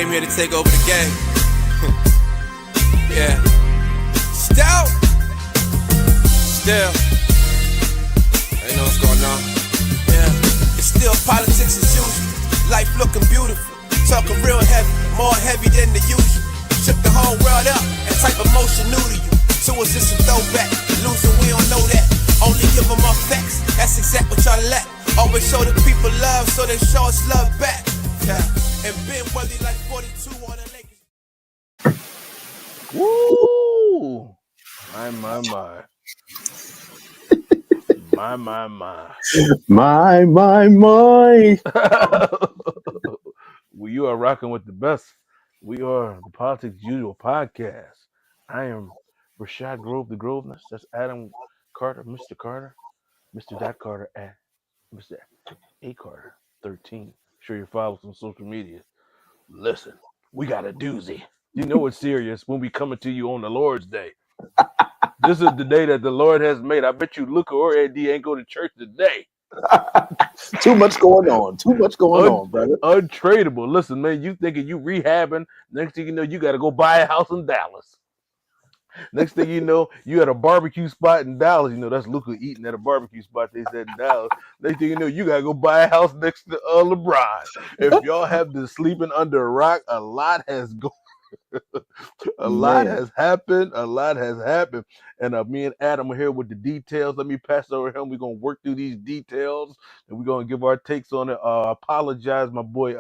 came here to take over the game. Yeah. Still. You know what's going on. Yeah. It's still politics as usual. Life looking beautiful. Talking real heavy. More heavy than the usual. Shook the whole world up. And type of motion new to you. So it's just a throwback. Losing, we don't know that. Only give them our facts. That's exactly what y'all lack. Always show the people love, so they show us love back. Yeah. And Ben Worthy like 42 on the Lakers. Woo! My. My. Well, you are rocking with the best. We are the Politics Usual podcast. I am Rashad Grove, the Groveness. That's Adam Carter, Mr. Carter, Mr. Dot Carter, and Mr. A Carter 13. Sure you follow us on social media. Listen, we got a doozy. You know it's serious when we coming to you on the Lord's Day. This is the day that the Lord has made. I bet you Luka or Eddie ain't go to church today. Too much going on, brother. Untradeable. Listen, man, you thinking you rehabbing. Next thing you know, you got to go buy a house in Dallas. Next thing you know, you at a barbecue spot in Dallas. You know, that's Luka eating at a barbecue spot they said in Dallas. Next thing you know, you got to go buy a house next to LeBron. If y'all have been sleeping under a rock, a lot has gone. A lot has happened. And me and Adam are here with the details. Let me pass it over to him. We're going to work through these details and we're going to give our takes on it. Apologize, my boy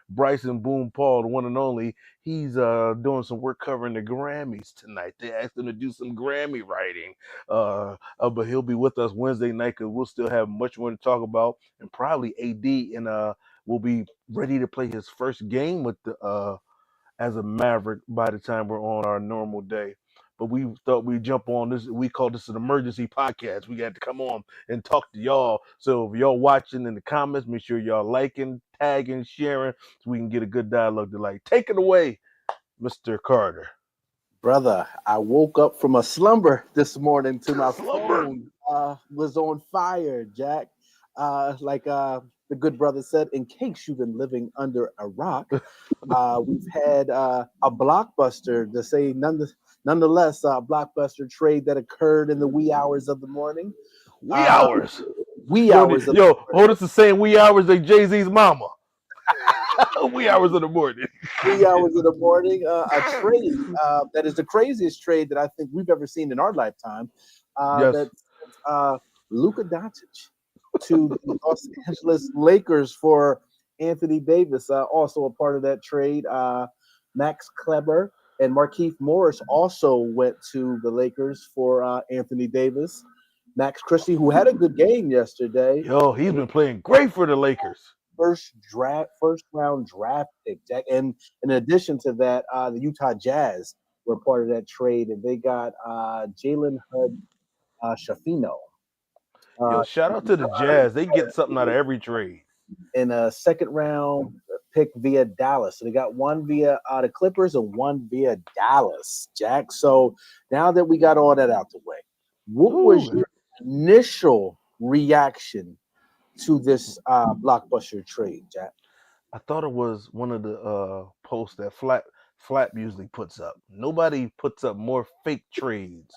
Bryson Boone Paul, the one and only. He's doing some work covering the Grammys tonight. They asked him to do some Grammy writing. But he'll be with us Wednesday night because we'll still have much more to talk about. And probably AD and will be ready to play his first game with the as a Maverick by the time we're on our normal day. But we thought we'd jump on this. We call this an emergency podcast. We got to come on and talk to y'all. So if y'all watching in the comments, make sure y'all liking, tagging, sharing, so we can get a good dialogue to like. Take it away, Mr. Carter. Brother, I woke up from a slumber this morning to my phone was on fire, Jack. The good brother said, in case you've been living under a rock, we've had a blockbuster, to say nonetheless, a blockbuster trade that occurred in the wee hours of the morning. Wee hours. Hold us the same wee hours like Jay-Z's mama. Wee hours of the morning. Wee hours of the morning. A trade that is the craziest trade that I think we've ever seen in our lifetime. Yes. That's Luka Doncic to the Los Angeles Lakers for Anthony Davis. Also a part of that trade. Max Kleber and Markieff Morris also went to the Lakers for Anthony Davis. Max Christie, who had a good game yesterday. He's been playing great for the Lakers. First round draft pick, Jack. And in addition to that, the Utah Jazz were part of that trade, and they got Jalen Shafino. Shout out to the Jazz. They get something out of every trade. And a second round pick via Dallas. So they got one via the Clippers and one via Dallas, Jack. So now that we got all that out the way, what was your initial reaction to this blockbuster trade, Jack? I thought it was one of the posts that Flap usually puts up. Nobody puts up more fake trades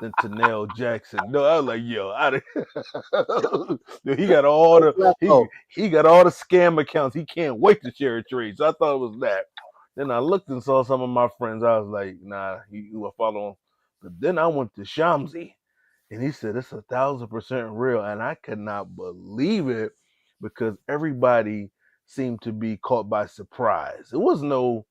than Tanel Jackson. No, I was like, he got all the he got all the scam accounts. He can't wait to share a trade. So I thought it was that. Then I looked and saw some of my friends. I was like, nah, you will follow him. But then I went to Shamsi, and he said it's 1,000% real, and I could not believe it because everybody seemed to be caught by surprise. It was no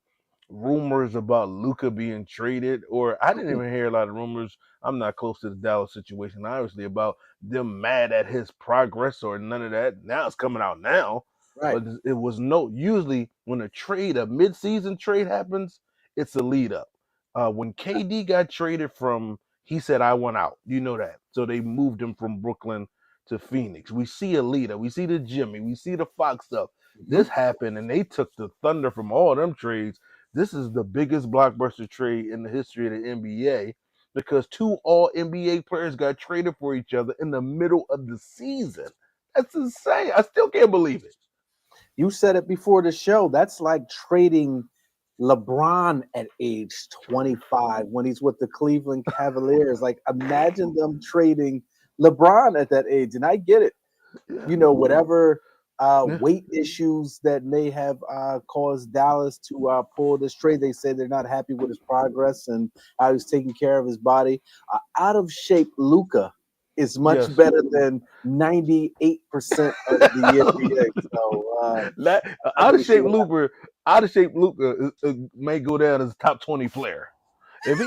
rumors about Luka being traded, or I didn't even hear a lot of rumors. I'm not close to the Dallas situation, obviously, about them mad at his progress or none of that. Now it's coming out now. Right. But it was usually when a mid-season trade happens, it's a lead up. When KD got traded he said, I want out. You know that. So they moved him from Brooklyn to Phoenix. We see a leader. We see the Jimmy. We see the Fox stuff. This happened, and they took the thunder from all them trades. This is the biggest blockbuster trade in the history of the NBA because 2 all-NBA players got traded for each other in the middle of the season. That's insane. I still can't believe it. You said it before the show. That's like trading LeBron at age 25 when he's with the Cleveland Cavaliers. Like, imagine them trading LeBron at that age. And I get it. Yeah, You know, whatever yeah, weight issues that may have caused Dallas to pull this trade. They say they're not happy with his progress and how he's taking care of his body. Out of shape Luka is much yes. better than 98% of the NBA. So That, I out of think see shape what Luka, out of shape Luka may go down as a top 20 player. If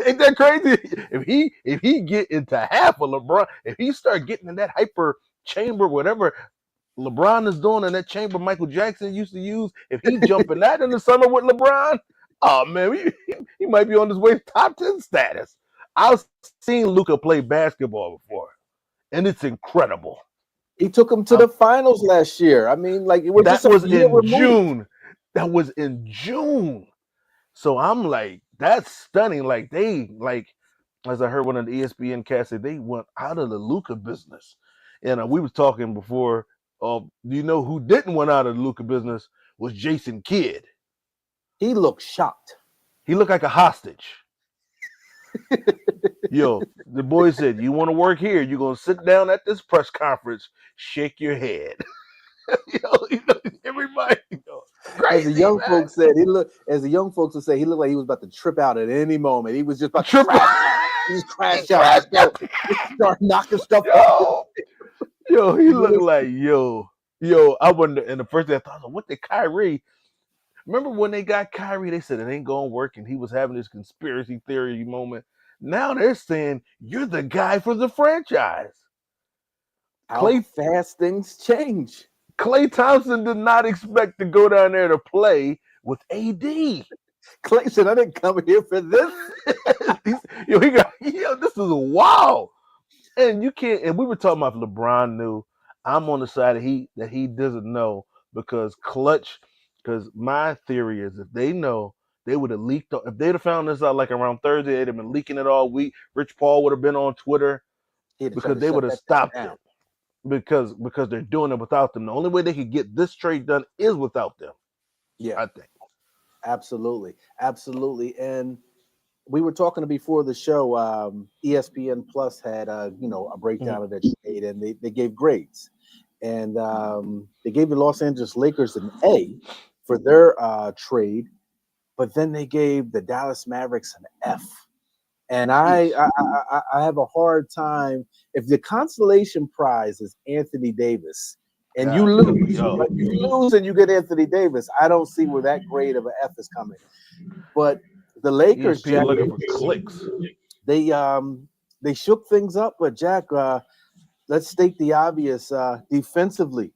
ain't that crazy? If he get into half of LeBron, if he start getting in that hyper chamber, whatever LeBron is doing in that chamber Michael Jackson used to use, if he jumping that in the summer with LeBron, oh man, he might be on his way to top 10 status. I've seen Luca play basketball before, and it's incredible. he took him to Um, the finals last year. I mean, like we're that just a was year in removed. June. That was in June. So I'm like, that's stunning. Like they like, as I heard one of the ESPN cast say, they went out of the Luca business. And we was talking before. Do you know who didn't went out of the Luca business? Was Jason Kidd. He looked shocked. He looked like a hostage. Yo, the boy said, "You want to work here? You're gonna sit down at this press conference, shake your head." Everybody, As the crazy young man. folks said, he looked. As the young folks would say, he looked like he was about to trip out at any moment. He was just about to Trip. crash out. He just He crashed out. crashed out. Just start knocking stuff off. Yo, yo, he You looked know, like yo. I wonder. And the first thing I thought, what did Kyrie? Remember when they got Kyrie? They said it ain't gonna work, and he was having this conspiracy theory moment. Now they're saying you're the guy for the franchise. how Clay fast things change. Clay Thompson did not expect to go down there to play with AD. Clay said, "I didn't come here for this." He got this is wild. And you can't. And we were talking about if LeBron knew. I'm on the side that he doesn't know because clutch. Because my theory is if they know, they would have leaked. If they'd have found this out like around Thursday, they'd have been leaking it all week. Rich Paul would have been on Twitter He'd have tried because to they shut would have that thing stopped down. it because they're doing it without them. The only way they could get this trade done is without them. Yeah, I think. absolutely, absolutely. And we were talking before the show. ESPN Plus had a Mhm. breakdown of that trade, and they gave grades, and they gave the Los Angeles Lakers an A for their trade, but then they gave the Dallas Mavericks an F. And I, Eesh. I I have a hard time if the consolation prize is Anthony Davis and you God, good for lose, y'all. right? You lose and you get Anthony Davis. I don't see where that grade of an F is coming. But the Lakers, ESPN Jack, looking for clicks. they um they shook things up. But Jack, let's state the obvious. Defensively,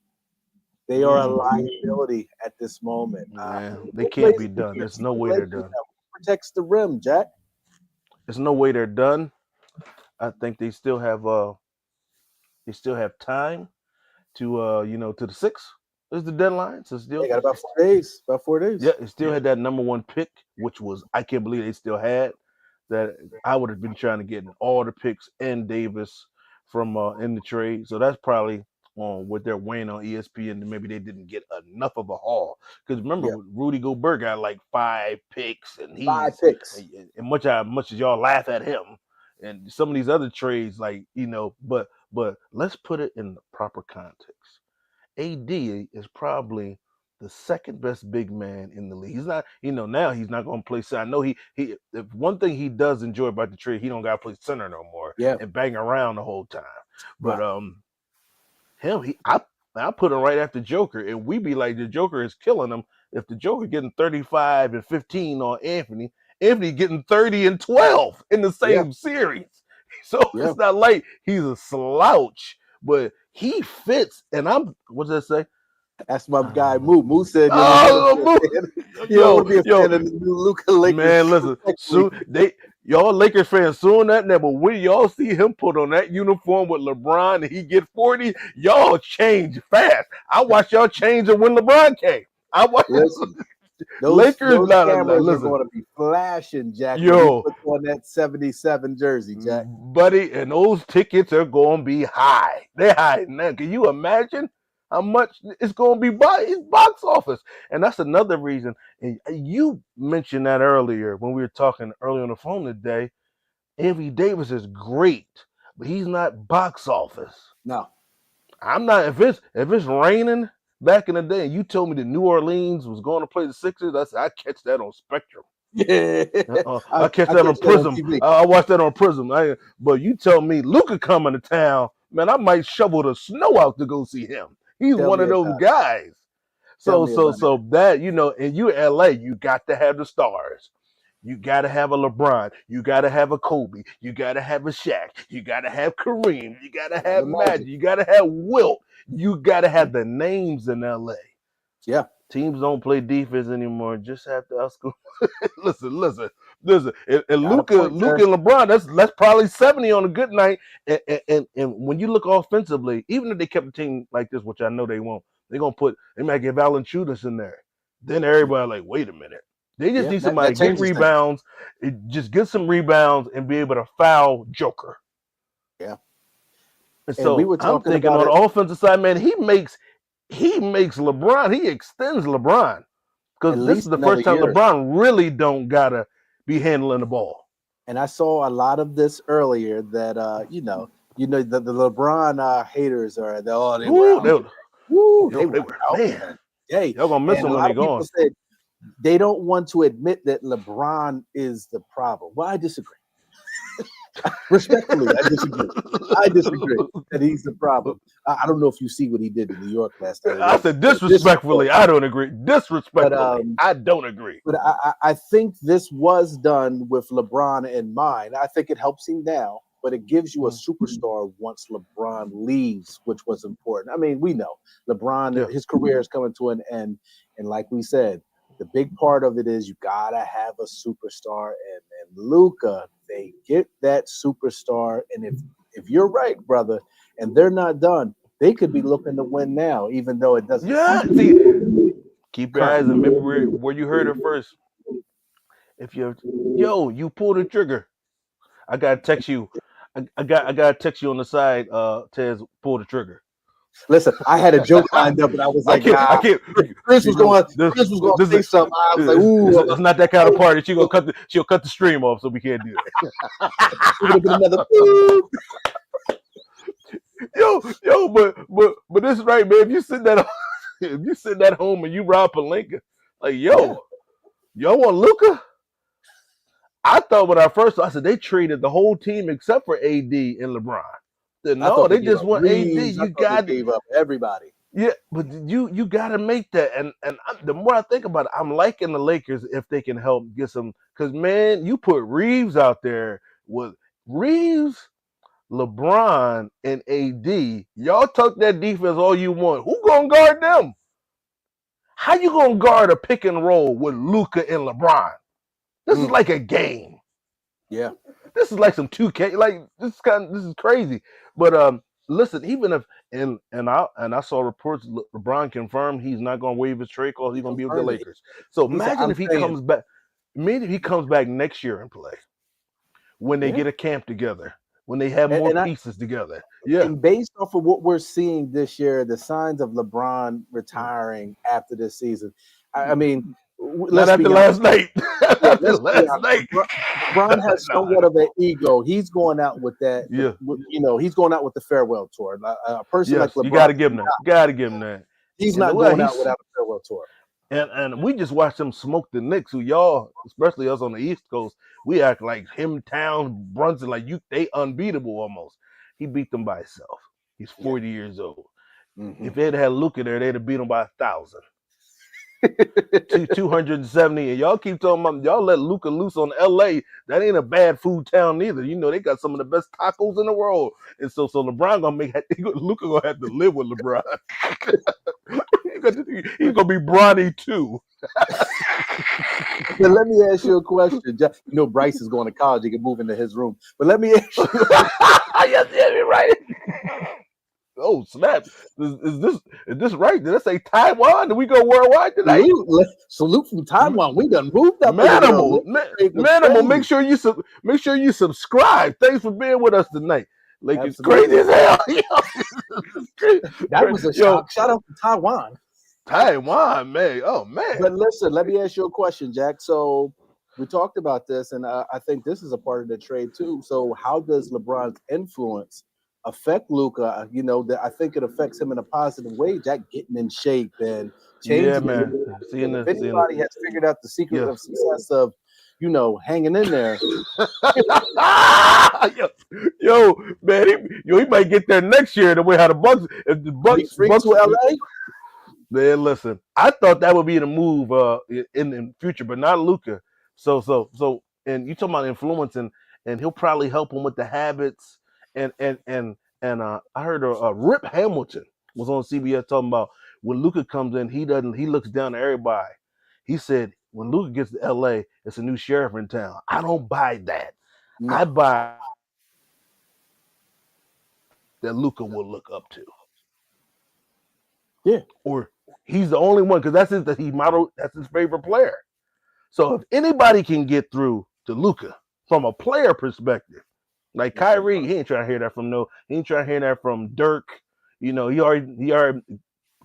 they are a Mm, liability at this moment. man, they Who can't plays be done. There's against no the way they're Lakers done. now? Who protects the rim, Jack? There's no way they're done. I think they still have time to to the sixth is the deadline. So They still got about 4 days. About 4 days. yeah, it still had that number one pick, which was I can't believe they still had that. I would have been trying to get all the picks and Davis from in the trade. So that's probably on what they're weighing on ESPN. Maybe they didn't get enough of a haul because remember Yeah, Rudy Gobert got like 5 picks, and five he's picks. and much as y'all laugh at him, and some of these other trades like but let's put it in the proper context. AD is probably the second best big man in the league. He's not, now he's not going to play center. I know he if one thing he does enjoy about the trade, he don't got to play center no more Yeah, and bang around the whole time. But right. him, I put him right after Joker, and we be like the Joker is killing him. If the Joker getting 35 and 15 on Anthony getting 30 and 12 in the Yeah, same series. So yeah. it's not like he's a slouch, but he fits. And what does that say? That's my guy Um, Moo. Moo said you don't want to be a oh, fan. You don't yo, want to be a yo, fan of the new Luka Lakers. man, listen. Respectfully. Soon y'all Lakers fans soon that never when y'all see him put on that uniform with LeBron and he get 40, y'all change fast. I watched y'all change it when LeBron came. I watched Listen, Lakers. those No, cameras are listen, going to be flashing, Jack, when he yo, puts on that 77 jersey, Jack. buddy, and those tickets are gonna be high. They're high now. Can you imagine? how much it's going to be by his box office. And that's another reason. And you mentioned that earlier when we were talking earlier on the phone today. Anthony Davis is great, but he's not box office. No. I'm not. If it's raining back in the day, and you told me that New Orleans was going to play the Sixers, I catch that on Spectrum. Yeah. I catch that on Prism. I watch that on Prism. But you tell me Luka coming to town, man, I might shovel the snow out to go see him. He's one of those guys. So that and you LA, you got to have the stars. You got to have a LeBron. You got to have a Kobe. You got to have a Shaq. You got to have Kareem. You got to have Magic. You got to have Wilt. You got to have the names in LA. Yeah. Teams don't play defense anymore. Just have to outscore. listen. And Luka and LeBron, that's probably 70 on a good night. And when you look offensively, even if they kept a team like this, which I know they won't, they might get Valanciunas in there. Then everybody like, wait a minute. They just need somebody to get rebounds, just get some rebounds and be able to foul Joker. Yeah. And so I'm thinking on the offensive side, man, he makes LeBron, he extends LeBron. Because this is the first time LeBron really don't gotta be handling the ball. And I saw a lot of this earlier that the LeBron haters are they were out, man. Hey, y'all gonna miss him when they're gone. Said they don't want to admit that LeBron is the problem. Well, I disagree. Respectfully, I disagree. I disagree that he's the problem. I don't know if you see what he did in New York last night. I said disrespectfully, I don't agree. Disrespectfully, I don't agree. But I think this was done with LeBron in mind. I think it helps him now, but it gives you a superstar once LeBron leaves, which was important. I mean, we know LeBron, his career is coming to an end. And like we said, the big part of it is you got to have a superstar. And Luka, they get that superstar. And if you're right, brother, and they're not done, they could be looking to win now, even though it doesn't. Yeah, keep your eyes and remember where you heard it first. If you pull the trigger, I gotta text you. I gotta text you on the side. Tez, pull the trigger. Listen, I had a joke lined up, and I was like, I can't. Chris was going to say something. I was like, ooh, it's not that kind of party. She'll cut the stream off, so we can't do that. But this is right, man. If you sit that home and you Rob Pelinka, like, y'all want Luka? I thought when I said they traded the whole team except for AD and LeBron. No, they just want AD. You got to give up everybody. Yeah, but you got to make that. And the more I think about it, I'm liking the Lakers if they can help get some. Because, man, you put Reeves out there with Reeves, LeBron, and AD. Y'all tuck that defense all you want. Who going to guard them? How you going to guard a pick and roll with Luka and LeBron? This is like a game. Yeah. This is like some 2K. Like this is crazy. But listen, even if and I saw reports LeBron confirmed he's not going to waive his trade clause. He's going to be with the Lakers. So imagine if he comes back. Maybe he comes back next year and play when they get a camp together, when they have more pieces together. Yeah. And based off of what we're seeing this year, the signs of LeBron retiring after this season. I mean. Last night. LeBron has somewhat of an ego. He's going out with that. Yeah. He's going out with the farewell tour. A person like LeBron. You got to give him that. Got to give him that. He's not going out without a farewell tour. And we just watched him smoke the Knicks, who y'all, especially us on the East Coast, we act like him, Towns, Brunson, like they unbeatable almost. He beat them by himself. He's 40 years old. Mm-hmm. If they'd had Luka there, they'd have beat him by 1,000. 270, and y'all keep talking about y'all let Luka loose on LA. That ain't a bad food town neither. They got some of the best tacos in the world, and so LeBron Luka gonna have to live with LeBron. He's gonna be Bronny too. But let me ask you a question. Bryce is going to college. He can move into his room. But let me ask you. Yes, you're right. Oh snap! Is this right? Did I say Taiwan? Did we go worldwide tonight? Salute from Taiwan. We done moved up. Manimal, make sure you subscribe. Thanks for being with us tonight. Like it's crazy Absolutely. as hell. Yo, That was a yo, shock. Shout out to Taiwan. Taiwan, man. Oh But man. listen, let me ask you a question, Jack. So we talked about this, and I think this is a part of the trade too. So how does LeBron's influence affect Luca? You know, that I think it affects him in a positive way. Jack getting in shape and Yeah, changing it. man. Seeing And if the anybody has figured out the secret yes. of success of, hanging in there, yo, yo, man, he might get there next year the way how the Bucks if the big freak Bucks to LA. man, listen. I thought that would be the move in future, but not Luca. So and you talking about influencing and he'll probably help him with the habits and I heard Rip Hamilton was on CBS talking about when Luca comes in, he looks down at everybody. He said when Luca gets to LA, it's a new sheriff in town. I don't buy that. I No, buy that Luca will look up to, yeah, or he's the only one because he model. That's his favorite player. So if anybody can get through to Luca from a player perspective, like it's Kyrie, LeBron. he ain't trying to hear that from no. He ain't trying to hear that from Dirk. You know, he already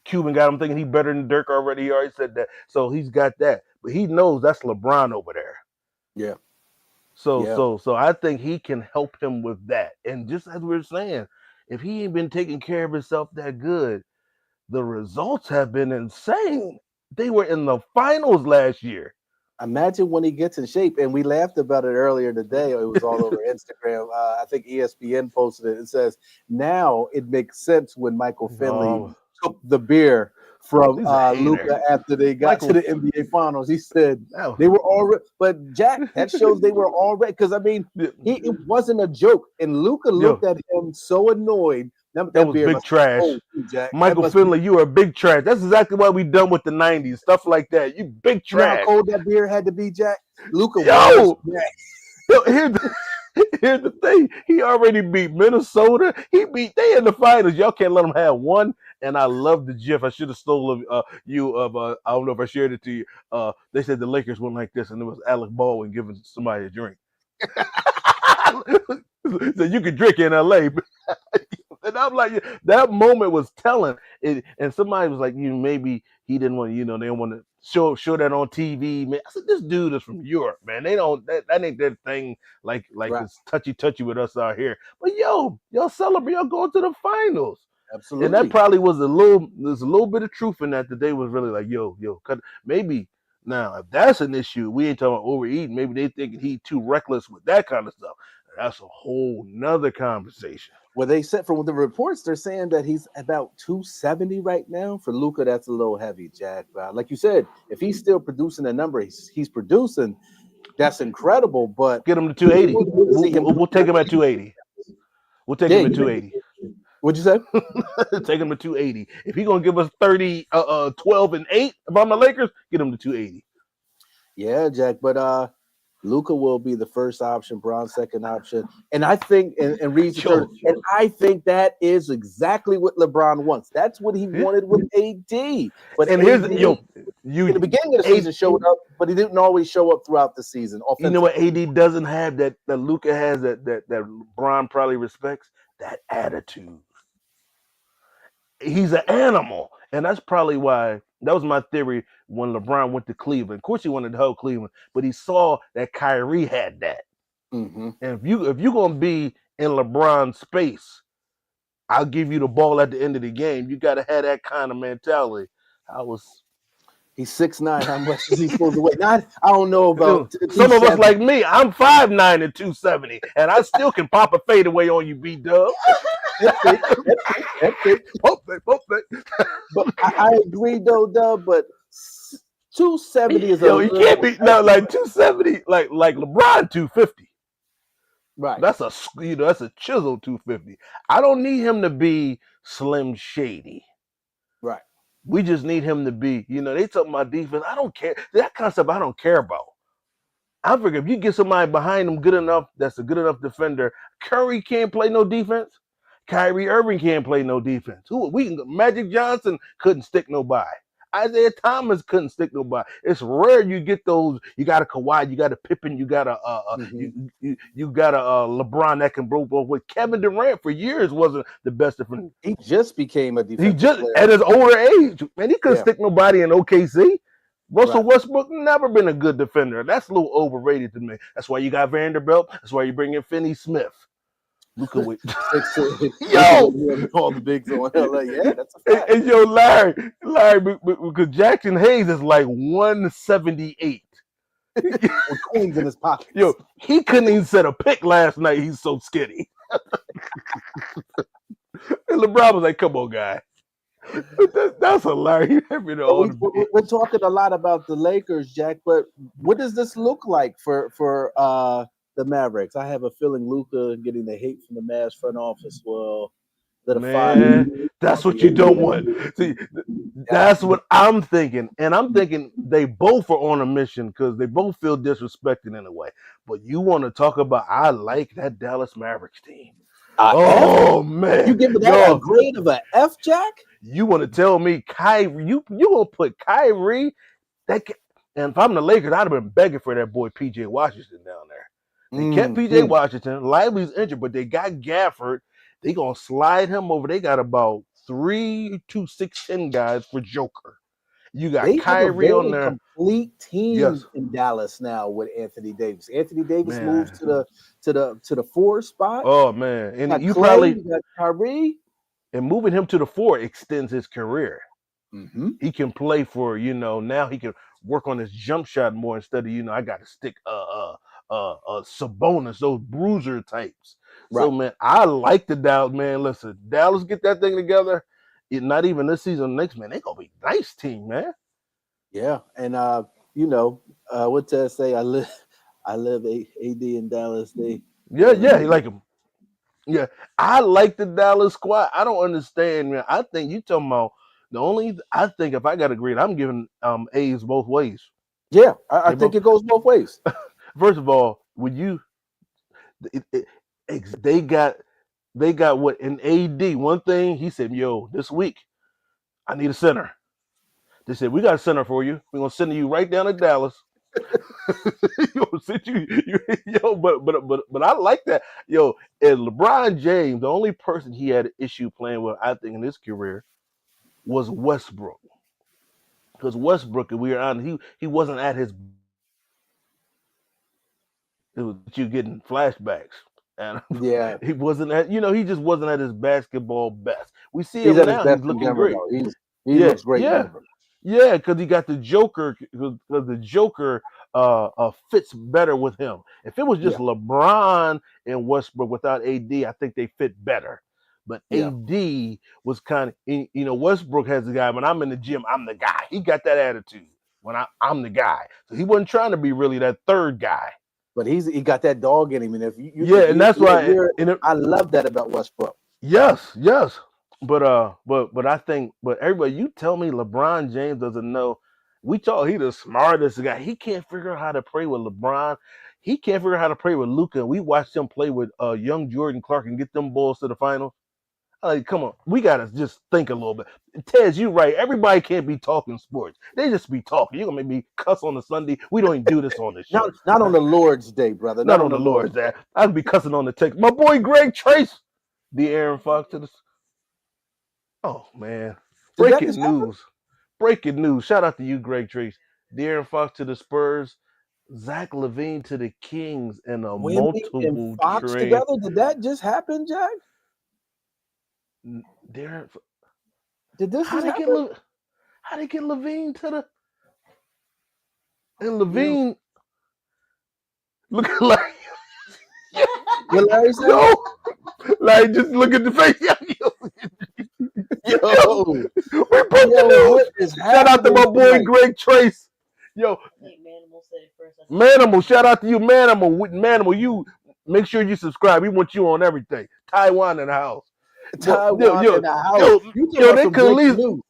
Cuban got him thinking he better than Dirk already. He already said that, so he's got that. But he knows that's LeBron over there. Yeah, So yeah. so so I think he can help him with that. And just as we are saying, if he ain't been taking care of himself that good, the results have been insane. They were in the finals last year. Imagine when he gets in shape. And we laughed about it earlier today. It was all over Instagram. I think ESPN posted it. It says, now it makes sense when Michael Finley Oh, took the beer from he's a hater. Luca after they got to Michael, the NBA Finals. He said that they were already, but Jack, that shows they were already, because I mean, it wasn't a joke. And Luca yo, looked at him so annoyed. that That was beer big must be trash. cold, too, Jack. That Michael must be, Finley, you are a big trash. That's exactly what we done with the '90s, stuff like that. You big you know how trash. cold that beer had to be, Jack? Luca was, Yo, yo, here's the thing. He already beat Minnesota. They in the finals. Y'all can't let him have one. And I love the GIF. I should have stolen you of I don't know if I shared it to you. They said the Lakers went like this, and it was Alec Baldwin giving somebody a drink. So you could drink in LA. And I'm like, that moment was telling. And somebody was like, maybe he didn't want, they don't want to show that on TV. Man, I said, this dude is from Europe, man. They don't that ain't their thing. Like right. it's touchy with us out here. But y'all celebrate, y'all going to the finals. And that Absolutely. probably there's a little bit of truth in that they was really like, cut maybe now if that's an issue, we ain't talking about overeating. Maybe they thinking he too reckless with that kind of stuff. That's a whole nother conversation. Well, they said from the reports, they're saying that he's about 270 right now. For Luca, that's a little heavy, Jack. Like you said, if he's still producing the number he's producing, that's incredible. But Get him to we 280. will We'll, see him we'll, do we'll take him at 280. We'll take yeah, him at 280. what'd you say? Take him to 280. If he's gonna give us 30, 12 and 8 if I'm the Lakers, get him to 280. Yeah, Jack. But Luca will be the first option, Braun second option. And I think and Reed's the third. Yo, And I think that is exactly what LeBron wants. That's what he yeah. wanted with AD. But And AD here's in the beginning of the A, season showed up, but he didn't always show up throughout the season you know what offensively. AD doesn't have that Luca has that Bron probably respects that attitude. He's an animal, and that's probably why that was my theory when LeBron went to Cleveland. Of course, he wanted to help Cleveland, but he saw that Kyrie had that. Mm-hmm. And if you're gonna be in LeBron's space, I'll give you the ball at the end of the game. You got to have that kind of mentality. I was He's 6'9". How much is he supposed to weigh? Not, I don't know about some of us 270. like me. I'm 5'9" and 270, and I still can pop a fadeaway on you, B Dub. That's it. That's it. That's it. Poke that. But I agree though, Dub. But 270 is a Yo, you can't little be no like 270, like LeBron 250. right. That's a chisel 250. I don't need him to be Slim Shady. Right. We just need him to be, they talking about defense. I don't care. That concept I don't care about. I figure if you get somebody behind him good enough, that's a good enough defender. Curry can't play no defense. Kyrie Irving can't play no defense. Magic Johnson couldn't stick nobody. Isaiah Thomas couldn't stick nobody. It's rare you get those. You got a Kawhi, you got a Pippen, you got a Mhm. you got a LeBron that can blow both with. Kevin Durant for years wasn't the best defender. He just became a He defensive just player. at his older age, man, he couldn't Yeah, stick nobody in OKC. Russell right. Westbrook never been a good defender. That's a little overrated to me. That's why you got Vanderbilt. That's why you bring in Finney Smith. Luka with 6'6", Luka yo, with more than all the bigs on LA. Yeah, that's a and, fact. and yo, Larry, because Jackson Hayes is like 178. With coins in his Yo, pockets. he couldn't even set a pick last night. He's so skinny. And LeBron was like, "Come on, guy." That's hilarious. But we're talking a lot about the Lakers, Jack. But what does this look like for the Mavericks? I have a feeling Luka getting the hate from the Mavs front office will lit a fire. Man, that's what you don't want. See, that's what I'm thinking. And I'm thinking they both are on a mission because they both feel disrespected in a way. But you want to talk about, I like that Dallas Mavericks team. F? Oh, You man. giving that a Yo, grade of a F, Jack? you want to tell me Kyrie, you going to put Kyrie, and if I'm the Lakers, I'd have been begging for that boy PJ Washington down there. They kept PJ Washington. Lively's injured, but they got Gafford. They gonna slide him over. They got about 3 2 6 10 guys for Joker. You got They have a Kyrie on very there. complete team Yes, in Dallas now with Anthony Davis. Anthony Davis moves man. to the 4 spot. Oh man, and Got you Clay, probably you got Kyrie. and moving him to the 4 extends his career. Mm-hmm. He can play for now he can work on his jump shot more instead of I got to stick Sabonis, those bruiser types. So Right. man, I like the Dallas man. Listen, Dallas get that thing together. Not even this season, next man, they gonna be a nice team, man. Yeah, and what to say? I live AD in Dallas. Yeah, They yeah, he like him. Yeah, I like the Dallas squad. I don't understand, man. I think you talking about I think if I got a grade, I'm giving A's both ways. yeah, I They think both. it goes both ways. First of all, when you it, it, they got what in AD. One thing he said, "Yo, this week I need a center." They said, "We got a center for you. We're gonna send you right down to Dallas." Yo, but I like that. Yo, and LeBron James, the only person he had an issue playing with, I think, in his career was Westbrook. Because Westbrook, if we are honest, he wasn't at his. It was you getting flashbacks, and Yeah, he wasn't at. He just wasn't at his basketball best. We see he's him at his now; he's best in looking Denver great. though. He Yeah, looks great in yeah. Denver. Yeah, because he got the Joker. Because the Joker fits better with him. If it was just Yeah, LeBron and Westbrook without AD, I think they fit better. But yeah. AD was kind of, Westbrook has the guy. When I'm in the gym, I'm the guy. He got that attitude. When I'm the guy, so he wasn't trying to be really that third guy. But he got that dog in him, and if you Yeah, and that's why. I love that about Westbrook. Yes, yes. But I think everybody you tell me LeBron James doesn't know. We thought he the smartest guy. He can't figure out how to play with LeBron. He can't figure out how to play with Luka. We watched him play with young Jordan Clark and get them Bulls to the finals. Like, come on, we gotta just think a little bit. Tez, you right. Everybody can't be talking sports. They just be talking. You're gonna make me cuss on a Sunday. We don't even do this on this show. Not on the Lord's Day, brother. Not Not on on the the Lord's Lord's Day. Day. I'd be cussing on the text. My boy Greg Trace, the Aaron Fox to the. Oh man. Did that just Breaking happen? news. Breaking news. Shout out to you, Greg Trace. De'Aaron Fox to the Spurs. Zach Levine to the Kings in a Wemby and multiple Fox trade. together? Did that just happen, Jack? De'Aaron, Did this how just they get happen? how they get Levine to the and You know, Levine looking like what Larry said? yo, like just look at the face. Yo, Yo, we broke the news. what is Shout out to happening my boy tonight? Greg Trace. Yo, Manimal, shout out to you, Manimal. Manimal, you make sure you subscribe. We want you on everything. Taiwan in the house. Taiwan in the house. Yo, You talking yo, about they some could at breaking least, news.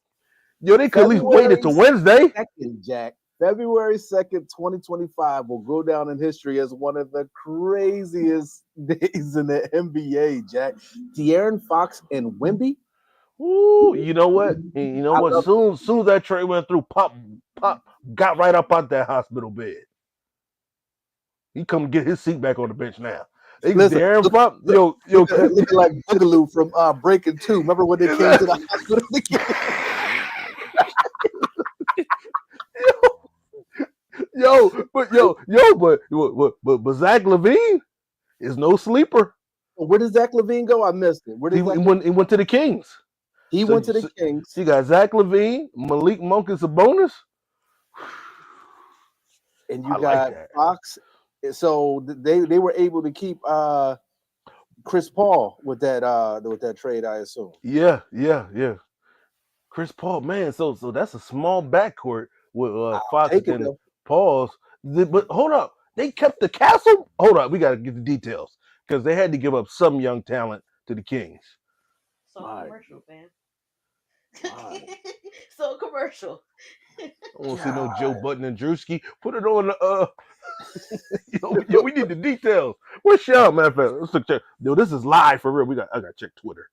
they could at least wait February until Wednesday. 2nd, Jack. February 2nd, 2025 will go down in history as one of the craziest days in the NBA, Jack. De'Aaron Fox and Wemby. Ooh, you know what? You know I what? love. Soon as that trade went through, Pop got right up out that hospital bed. He come get his seat back on the bench now. They Listen, Darren look, Pop, look, yo, looking like Boogaloo from Breaking Two. Remember when they came to the hospital together? but Zach Levine is no sleeper. Where does Zach Levine go? I missed it. Where He, does he Zach? went he went to the Kings. He So, went to the so Kings. you got Zach Levine, Malik Monk is a bonus. And you I like got that. Fox. So they were able to keep Chris Paul with that trade, I assume. Yeah. Chris Paul, man. So that's a small backcourt with Fox Take it and though. Pauls. But hold up, they kept the castle. Hold up, we got to get the details because they had to give up some young talent to the Kings. So My commercial, fam. God. So commercial. I don't want to see no Joe God. Button and Drewski. Put it on the yo, we need the details. Where's Sean, man? Let's check. Yo, this is live for real. I gotta check Twitter.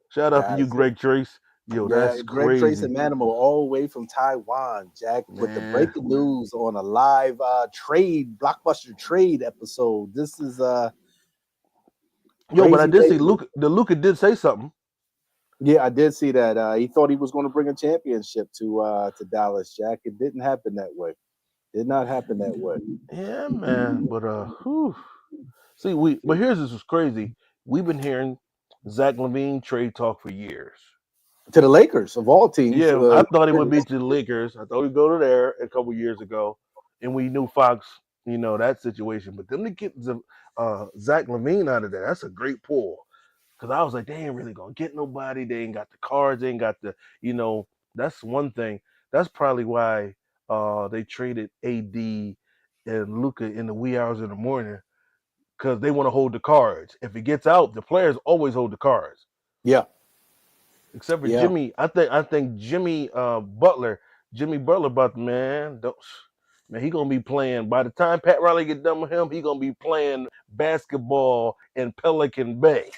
Shout out to you, Guys, Greg Trace. Yo, yeah, that's Greg Trace and crazy, Manimal all the way from Taiwan, Jack, with the man. breaking news on a live trade, blockbuster trade episode. This is Yo, but I crazy, did see baby. Luca. The Luca did say something. Yeah, I did see that. He thought he was going to bring a championship to Dallas, Jack. It didn't happen that way. Did not happen that way. Yeah, man. But whew. See, but here's this was crazy. We've been hearing Zach Levine trade talk for years. To the Lakers of all teams. Yeah, I thought it would be to the Lakers. I thought we'd go to there a couple years ago, and we knew Fox, that situation. But then to get Zach Levine out of there, that's a great pull. Because I was like, they ain't really gonna get nobody. They ain't got the cards. They ain't got the, that's one thing. That's probably why they traded AD and Luca in the wee hours in the morning because they want to hold the cards. If it gets out, the players always hold the cards. Yeah, Except for yeah. Jimmy, I think Jimmy Butler, about man, don't man, he gonna be playing. By the time Pat Riley get done with him, he gonna be playing basketball in Pelican Bay.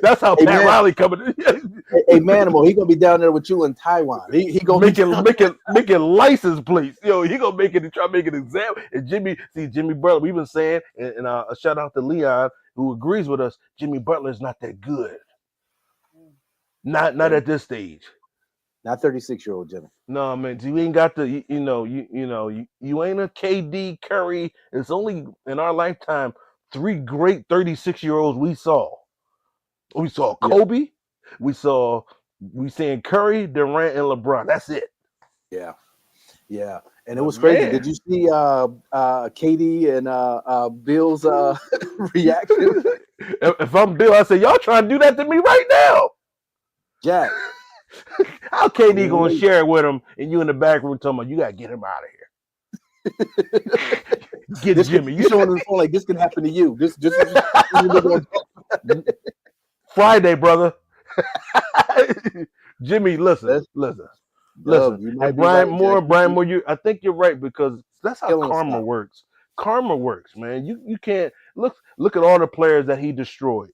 That's how Hey Pat man, Riley coming. hey Manimal, he gonna be down there with you in Taiwan. He gonna be making down. making making license plates. Yo, he gonna make it and try to make an exam. And Jimmy Butler, we've been saying, and a shout out to Leon who agrees with us. Jimmy Butler is not that good. Not Yeah, at this stage. not 36-year-old Jimmy. No, man, you ain't got the you ain't a KD Curry. It's only in our lifetime three great 36-year-olds we saw. We saw Yeah, Kobe, we seen Curry, Durant, and LeBron. That's it. yeah, yeah. And it But was crazy. Did man, you see Katie and Bill's reaction? if I'm Bill, I say y'all trying to do that to me right now. Jack, How KD gonna wait. share it with him and you in the back room talking about you gotta get him out of here. Get This could Jimmy. you showing on the phone like this can happen to you. Friday, brother. Jimmy, listen, This, listen, Dub, listen. you And might be right, Jack. Brian Moore, I think you're right because that's how Killing karma stuff. works. Karma works, man. You can't look at all the players that he destroyed.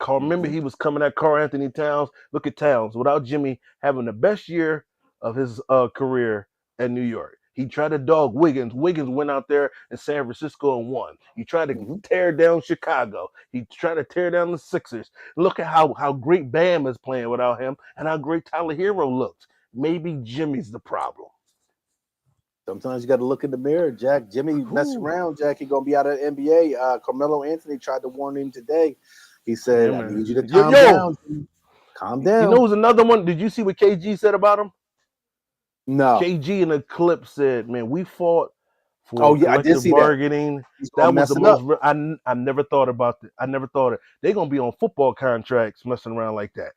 Remember Mhm. he was coming at Carl Anthony Towns. Look at Towns without Jimmy having the best year of his career at New York. He tried to dog Wiggins. Wiggins went out there in San Francisco and won. He tried to Mhm. tear down Chicago. He tried to tear down the Sixers. Look at how great Bam is playing without him and how great Tyler Hero looks. Maybe Jimmy's the problem. Sometimes you got to look in the mirror, Jack. Jimmy mess Whew. around, Jack. He gonna be out of the NBA. Carmelo Anthony tried to warn him today. He said, Yeah, "I man. need you to Yo, calm yo, down. Jimmy. Calm you know down." who's another one? Did you see what KG said about him? No. KG in a clip said, "Man, we fought Oh for yeah, I did collective see that. bargaining. He's gonna That was mess the it up. most. I never thought about it. I never thought it. They're gonna be on football contracts messing around like that.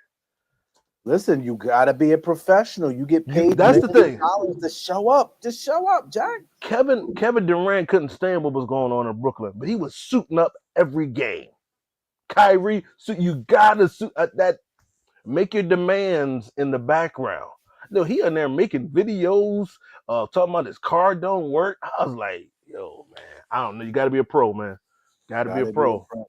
Listen, you gotta be a professional. You get paid That's the millions of thing. dollars to show up. Just show up, Jack. Kevin Durant couldn't stand what was going on in Brooklyn, but he was suiting up every game. Kyrie, so you gotta suit that. Make your demands in the background. No, he in there making videos, talking about his car don't work. I was like, yo, man, I don't know. You got to be a pro, man. Got to be a Gotta be a pro. pro.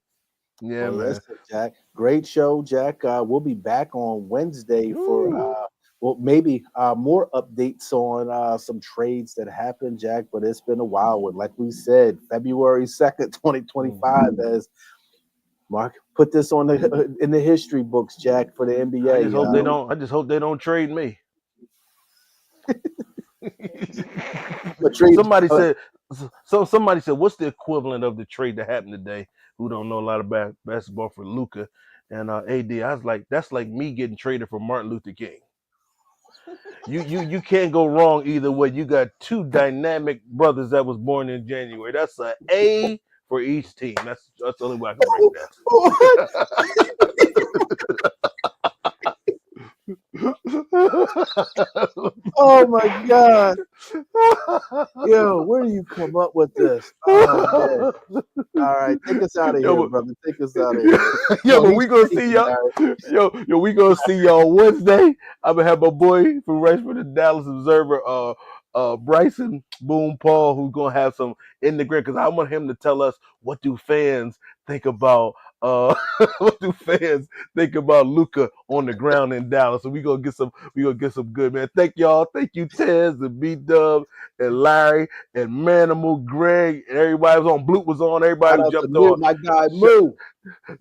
Yeah, Well, man. listen, Jack. Great show, Jack. We'll be back on Wednesday for Ooh. well, maybe more updates on some trades that happened, Jack. But it's been a while. And like we said, February 2nd, 2025, as Mark put this on the in the history books, Jack, for the I just NBA. hope they don't. I just hope they don't trade me. But trade. Somebody said. So somebody said, "What's the equivalent of the trade that happened today?" Who don't know a lot about basketball for Luka and AD? I was like, that's like me getting traded for Martin Luther King. You can't go wrong either way. You got two dynamic brothers that was born in January. That's an A for each team. That's the only way I can break What? that. Oh my God! Yo, where do you come up with this? Oh man! All right, take us out of Yo, here, but, brother. Take us out of here. yo, Yo, but he's we gonna see crazy, y'all. Larry. We gonna see y'all Wednesday. I'm gonna have my boy from Rice for the Dallas Observer, Bryson Boone Paul, who's gonna have some in the grid because I want him to tell us what do fans think about what do fans think about Luka on the ground in Dallas. So we gonna get some good, man. Thank y'all. Thank you, Tez and B Dub and Larry and Manimal, Greg, and everybody was on. Bloop was on. Everybody Shout who out to jumped Moo, on. my guy Moo.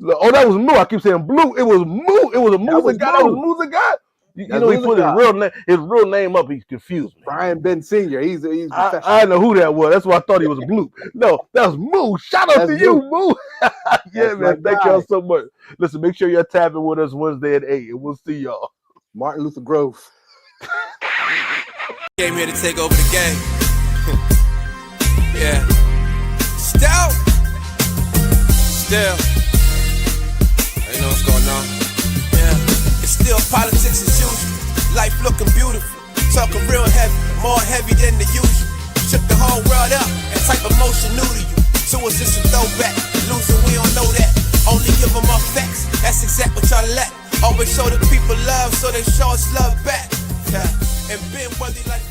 Oh, that was Moo. I keep saying Blue. It was Moo. It was a That Moosa was guy. That was Moo. Moosa guy. You That's know he Loser put his guy. real name up. He confused me. Brian Ben Senior. He's professional. I know who that was. That's why I thought he was Blue. No, that was Moo. Shout out That's to you, Moo. Moo. Yeah, That's my man. Thank y'all guy, so much. Listen, make sure you're tapping with us Wednesday at 8, and we'll see y'all. Martin Luther Grove. Came here to take over the game. Yeah. Still. You know what's going on? Yeah. It's still politics as usual. Life looking beautiful. Talking real heavy. More heavy than the usual. Shook the whole world up. And type of motion new to you. To us it's a throwback. Losing, we don't know that. Only give them our facts. That's exact what y'all lack. Always show the people love, so they show us love back. Yeah. And been worthy like